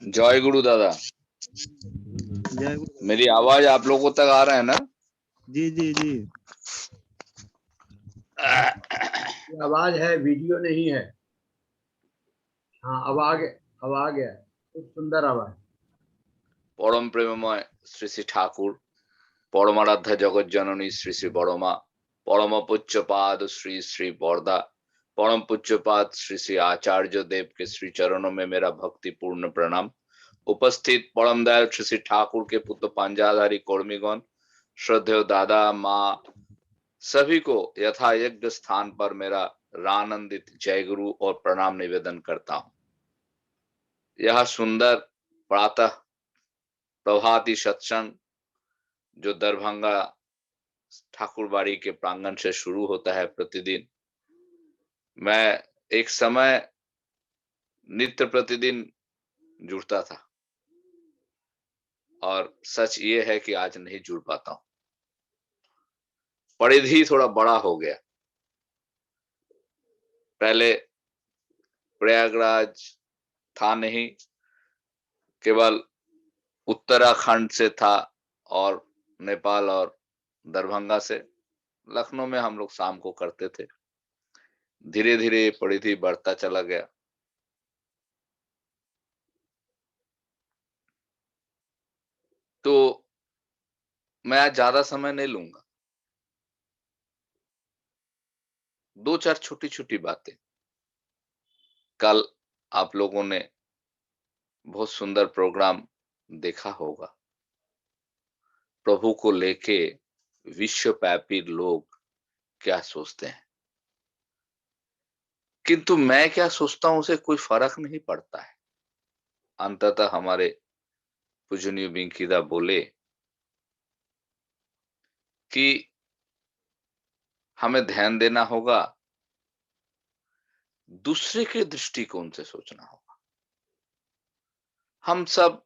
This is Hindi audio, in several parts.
जय गुरु दादा। जय गुरु। मेरी आवाज आप लोगों तक आ रहा है ना? जी जी जी। ये आवाज है, वीडियो नहीं है। हाँ, अब आ गया। खूब सुंदर आवाज। परम प्रेममय श्री श्री ठाकुर, परमाराध्या जगत जननी श्री श्री बड़मा, परम पूज्यपाद श्री श्री बरदा, परम पूज्यपाद श्री श्री आचार्य देव के श्री चरणों में मेरा भक्ति पूर्ण प्रणाम। उपस्थित परम दयाल श्री श्री ठाकुर के पुत्र पांजाधारी कर्मीगण, श्रद्धेय दादा माँ, सभी को यथा यज्ञ स्थान पर मेरा रानंदित जय गुरु और प्रणाम निवेदन करता हूँ। यह सुंदर प्रातः प्रभाती सत्संग जो दरभंगा ठाकुरबाड़ी के प्रांगण से शुरू होता है प्रतिदिन, मैं एक समय नित्य प्रतिदिन जुड़ता था और सच ये है कि आज नहीं जुड़ पाता हूं। परिधि थोड़ा बड़ा हो गया। पहले प्रयागराज था नहीं, केवल उत्तराखंड से था और नेपाल और दरभंगा से। लखनऊ में हम लोग शाम को करते थे। धीरे धीरे परिधि बढ़ता चला गया। तो मैं आज ज्यादा समय नहीं लूंगा। दो चार छोटी छोटी बातें। कल आप लोगों ने बहुत सुंदर प्रोग्राम देखा होगा। प्रभु को लेके विश्वव्यापी लोग क्या सोचते हैं, किंतु मैं क्या सोचता हूं उसे कोई फर्क नहीं पड़ता है। अंततः हमारे पूजनीय बिंकीदा बोले कि हमें ध्यान देना होगा, दूसरे के दृष्टिकोण से सोचना होगा। हम सब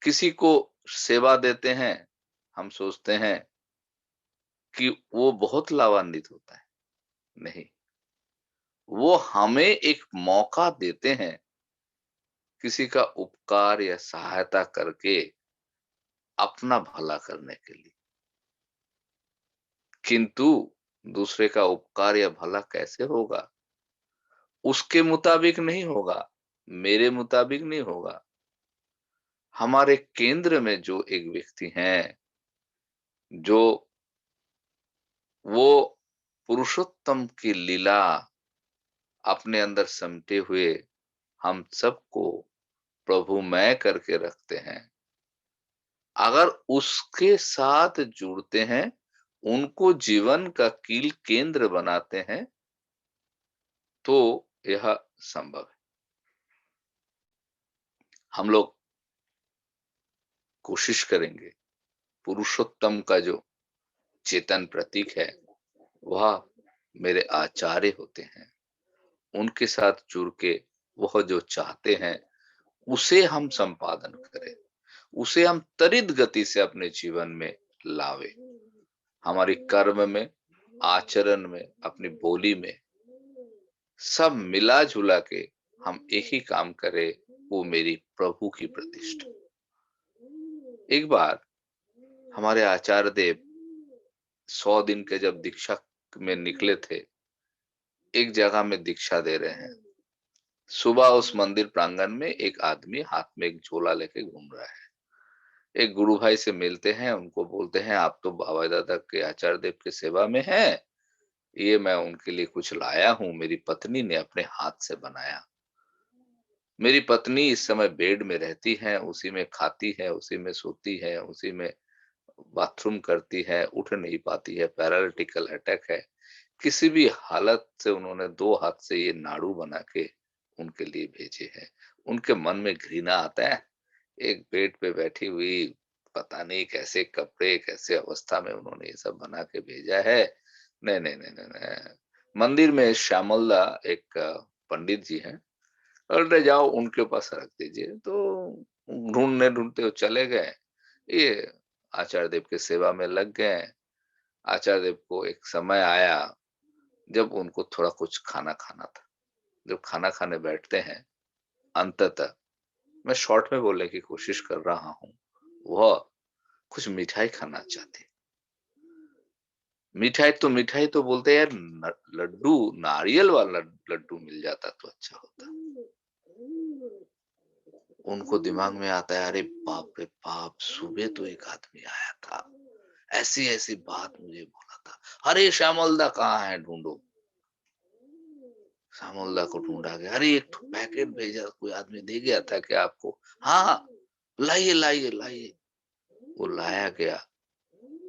किसी को सेवा देते हैं, हम सोचते हैं कि वो बहुत लाभान्वित होता है। नहीं, वो हमें एक मौका देते हैं किसी का उपकार या सहायता करके अपना भला करने के लिए। किंतु दूसरे का उपकार या भला कैसे होगा? उसके मुताबिक नहीं होगा, मेरे मुताबिक नहीं होगा। हमारे केंद्र में जो एक व्यक्ति हैं, जो वो पुरुषोत्तम की लीला अपने अंदर समेटे हुए हम सबको प्रभु मैं करके रखते हैं, अगर उसके साथ जुड़ते हैं, उनको जीवन का कील केंद्र बनाते हैं, तो यह संभव है। हम लोग कोशिश करेंगे पुरुषोत्तम का जो चेतन प्रतीक है वह मेरे आचार्य होते हैं, उनके साथ जुड़ के वह जो चाहते हैं उसे हम संपादन करें, उसे हम त्वरित गति से अपने जीवन में लावे। हमारी कर्म में, आचरण में, अपनी बोली में सब मिला जुला के हम एक ही काम करें, वो मेरी प्रभु की प्रतिष्ठा। एक बार हमारे आचार्य देव 100 दिन के जब दीक्षा में निकले थे, एक जगह में दीक्षा दे रहे हैं। सुबह उस मंदिर प्रांगण में एक आदमी हाथ में एक झोला लेके घूम रहा है। एक गुरु भाई से मिलते हैं, उनको बोलते हैं आप तो बाबा दादा के आचार्य देव की सेवा में हैं, ये मैं उनके लिए कुछ लाया हूं, मेरी पत्नी ने अपने हाथ से बनाया। मेरी पत्नी इस समय बेड में रहती है, उसी में खाती है, उसी में सोती है, उसी में बाथरूम करती है, उठ नहीं पाती है, पैरालिटिकल अटैक है। किसी भी हालत से उन्होंने 2 हाथ से ये नाड़ू बना के उनके लिए भेजे हैं। उनके मन में घृणा आता है, एक बेड पे बैठी हुई, पता नहीं कैसे कपड़े, कैसे अवस्था में उन्होंने ये सब बना के भेजा है। नहीं नहीं नहीं नहीं, नहीं। मंदिर में श्यामलदा एक पंडित जी हैं, अरे जाओ उनके पास रख दीजिए। तो ढूंढने ढूंढते वो चले गए, ये आचार्य देव की सेवा में लग गए। आचार्य देव को एक समय आया जब उनको थोड़ा कुछ खाना खाना था। जब खाना खाने बैठते हैं, अंततः मैं शॉर्ट में बोलने की कोशिश कर रहा हूँ, वह कुछ मिठाई खाना चाहते। मिठाई तो बोलते हैं यार, लड्डू, नारियल वाला लड्डू मिल जाता तो अच्छा होता। उनको दिमाग में आता है, अरे बाप रे बाप, सुबह तो एक आदमी आया था, ऐसी ऐसी बात मुझे बोला था, अरे श्यामलदा कहाँ है, ढूंढो। श्यामलदा को ढूंढा गया, अरे एक पैकेट भेजा, कोई आदमी दे गया था क्या आपको? हाँ, लाइए लाइए लाइए। वो लाया गया,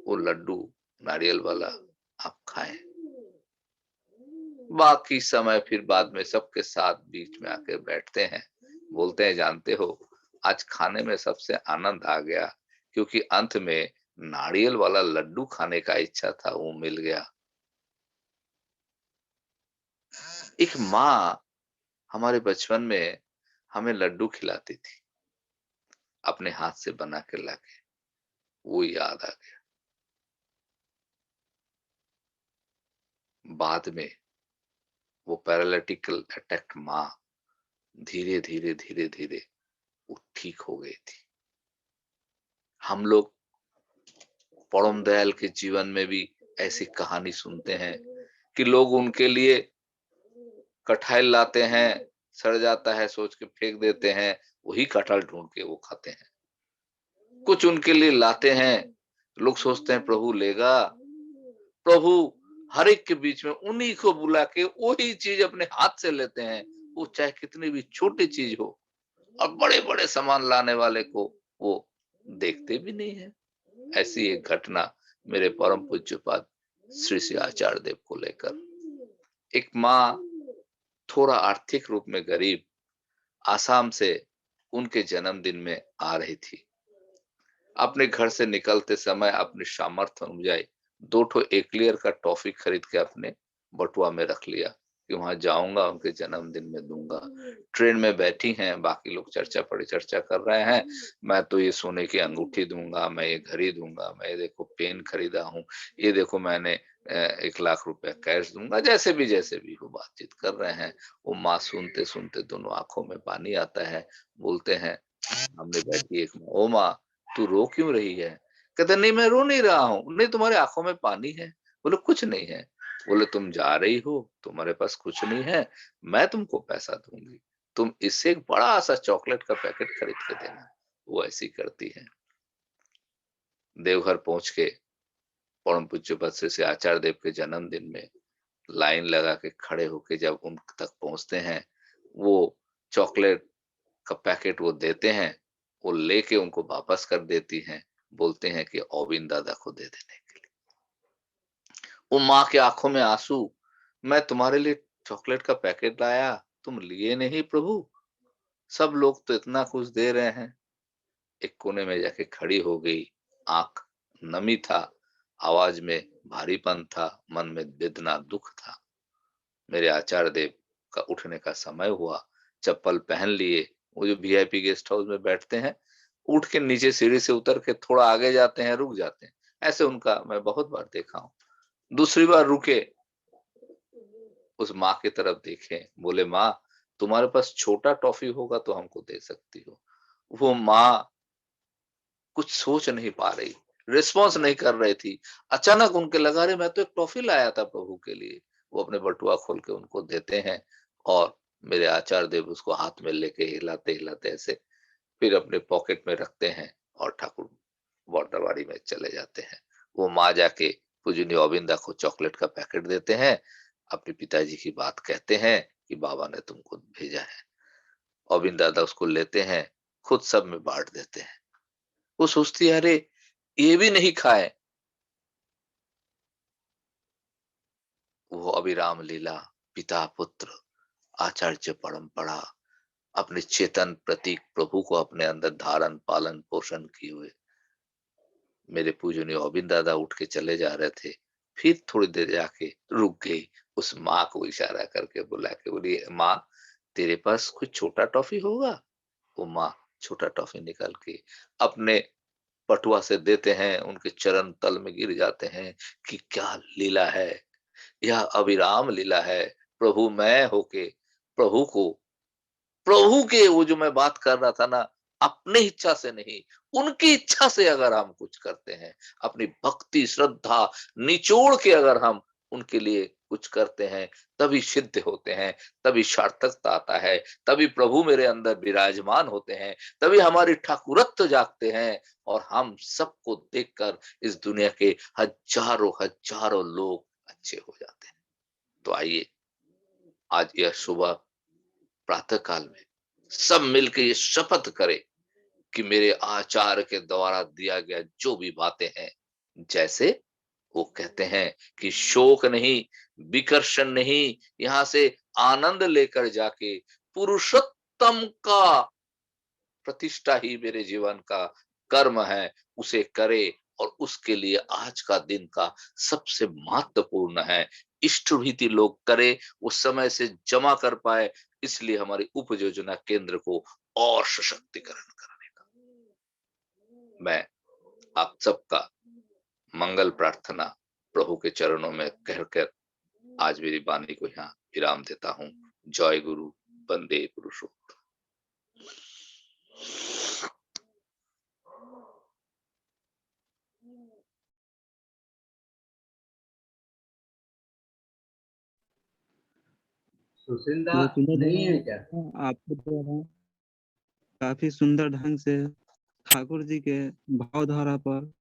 वो लड्डू नारियल वाला, आप खाएं। बाकी समय फिर बाद में सबके साथ बीच में आके बैठते हैं, बोलते हैं, जानते हो आज खाने में सबसे आनंद आ गया, क्योंकि अंत में नारियल वाला लड्डू खाने का इच्छा था, वो मिल गया। एक माँ हमारे बचपन में हमें लड्डू खिलाती थी, अपने हाथ से बना के लाके, वो याद आ गया। बाद में वो पैरालिटिकल अटैक माँ धीरे धीरे धीरे धीरे वो ठीक हो गई थी। हम लोग परम दयाल के जीवन में भी ऐसी कहानी सुनते हैं कि लोग उनके लिए कटहल लाते हैं, सड़ जाता है सोच के फेंक देते हैं, वही कटहल ढूंढ के वो खाते हैं। कुछ उनके लिए लाते हैं, लोग सोचते हैं प्रभु लेगा, प्रभु हर एक के बीच में उन्हीं को बुला के वही चीज अपने हाथ से लेते हैं, वो चाहे कितनी भी छोटी चीज हो। और बड़े बड़े सामान लाने वाले को वो देखते भी नहीं है। ऐसी एक घटना मेरे परम पूज्यपाद श्री श्री आचार्य देव को लेकर। एक माँ थोड़ा आर्थिक रूप में गरीब, आसाम से उनके जन्मदिन में आ रही थी। अपने घर से निकलते समय अपनी सामर्थ्य अनुଯାयी 2 ठो एक्लियर का टॉफी खरीद के अपने बटुआ में रख लिया कि वहां जाऊंगा, उनके जन्मदिन में दूंगा। ट्रेन में बैठी हैं, बाकी लोग चर्चा परिचर्चा कर रहे हैं, मैं तो ये सोने की अंगूठी दूंगा, मैं ये घड़ी दूंगा, मैं ये देखो पेन खरीदा हूँ, ये देखो मैंने 1 लाख रुपए कैश दूंगा, जैसे भी वो बातचीत कर रहे हैं। वो माँ सुनते सुनते दोनों आंखों में पानी आता है, बोलते हैं, हमने बैठी एक माँ, ओ माँ तू रो क्यों रही है? कहते नहीं मैं रो नहीं रहा हूँ, नहीं तुम्हारे आंखों में पानी है। बोले कुछ नहीं है। बोले तुम जा रही हो, तुम्हारे पास कुछ नहीं है, मैं तुमको पैसा दूंगी, तुम इससे एक बड़ा सा चॉकलेट का पैकेट खरीद के देना। वो ऐसी करती है। देवघर पहुंच के परम पूज्य पद से आचार्य देव के जन्मदिन में लाइन लगा के खड़े होके जब उन तक पहुंचते हैं, वो चॉकलेट का पैकेट वो देते हैं, वो लेके उनको वापस कर देती हैं, बोलते हैं कि ओबिन दादा को दे देने के लिए। वो माँ के आंखों में आंसू, मैं तुम्हारे लिए चॉकलेट का पैकेट लाया, तुम लिए नहीं प्रभु, सब लोग तो इतना कुछ दे रहे हैं। एक कोने में जाके खड़ी हो गई, आंख नमी था, आवाज में भारीपन था, मन में वेदना दुख था। मेरे आचार्य देव का उठने का समय हुआ, चप्पल पहन लिए, वो जो वीआईपी गेस्ट हाउस में बैठते हैं, उठ के नीचे सीढ़ी से उतर के थोड़ा आगे जाते हैं, रुक जाते हैं। ऐसे उनका मैं बहुत बार देखा हूँ। दूसरी बार रुके, उस माँ की तरफ देखे, बोले माँ तुम्हारे पास छोटा टॉफी होगा तो हमको दे सकती हो। वो माँ कुछ सोच नहीं पा रही, रिस्पॉन्स नहीं कर रही थी। अचानक उनके लगा, अरे मैं तो एक टॉफी लाया था प्रभु के लिए। वो अपने बटुआ खोल के उनको देते हैं और मेरे आचार्य देव उसको हाथ में लेके हिलाते हिलाते ऐसे फिर अपने पॉकेट में रखते हैं और ठाकुर वाटरवाड़ी में चले जाते हैं। वो माँ जाके पूजनीय अविंदा को चॉकलेट का पैकेट देते हैं, अपने पिताजी की बात कहते हैं कि बाबा ने तुमको भेजा है। अविंद दादा उसको लेते हैं, खुद सब में बांट देते हैं। वो सोचती है, अरे ये भी नहीं खाए। वो अभिराम लीला, पिता पुत्र आचार्य परंपरा, अपने चेतन प्रतीक प्रभु को अपने अंदर धारण पालन पोषण किए हुए मेरे पूजनीय अविंद दादा उठ के चले जा रहे थे। फिर थोड़ी देर जाके रुक गई, उस माँ को इशारा करके बुला के बोली, माँ तेरे पास कुछ छोटा टॉफी होगा? वो माँ छोटा टॉफी निकाल के अपने पटुआ से देते हैं, उनके चरण तल में गिर जाते हैं कि क्या लीला है, यह अविराम लीला है। प्रभु मैं होके प्रभु को प्रभु के, वो जो मैं बात कर रहा था ना, अपनी इच्छा से नहीं, उनकी इच्छा से अगर हम कुछ करते हैं, अपनी भक्ति श्रद्धा निचोड़ के अगर हम उनके लिए कुछ करते हैं, तभी सिद्ध होते हैं, तभी सार्थकता आता है, तभी प्रभु मेरे अंदर विराजमान होते हैं, तभी हमारी ठाकुरत्व जागते हैं, और हम सबको देखकर इस दुनिया के हजारों हजारों लोग अच्छे हो जाते हैं। तो आइए आज यह सुबह प्रातः काल में सब मिलकर ये शपथ करें कि मेरे आचार्य के द्वारा दिया गया जो भी बातें हैं, जैसे वो कहते हैं कि शोक नहीं, विकर्षण नहीं, यहाँ से आनंद लेकर जाके पुरुषोत्तम का प्रतिष्ठा ही मेरे जीवन का कर्म है, उसे करे, और उसके लिए आज का दिन का सबसे महत्वपूर्ण है। इष्ट भीति लोग करे, उस समय से जमा कर पाए, इसलिए हमारी उप योजना केंद्र को और सशक्तिकरण करने का मैं आप सबका मंगल प्रार्थना प्रभु के चरणों में कहकर आज मेरी वाणी को यहाँ विराम देता हूँ। जय गुरु, वंदे पुरुषोत्तम। सुशील दा बहुत सुंदर नहीं है लगा क्या? आपके द्वारा काफी सुंदर ढंग से ठाकुर जी के भावधारा पर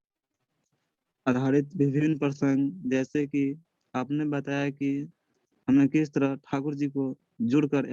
आधारित विभिन्न प्रसंग, जैसे कि आपने बताया कि हमें किस तरह ठाकुर जी को जुड़कर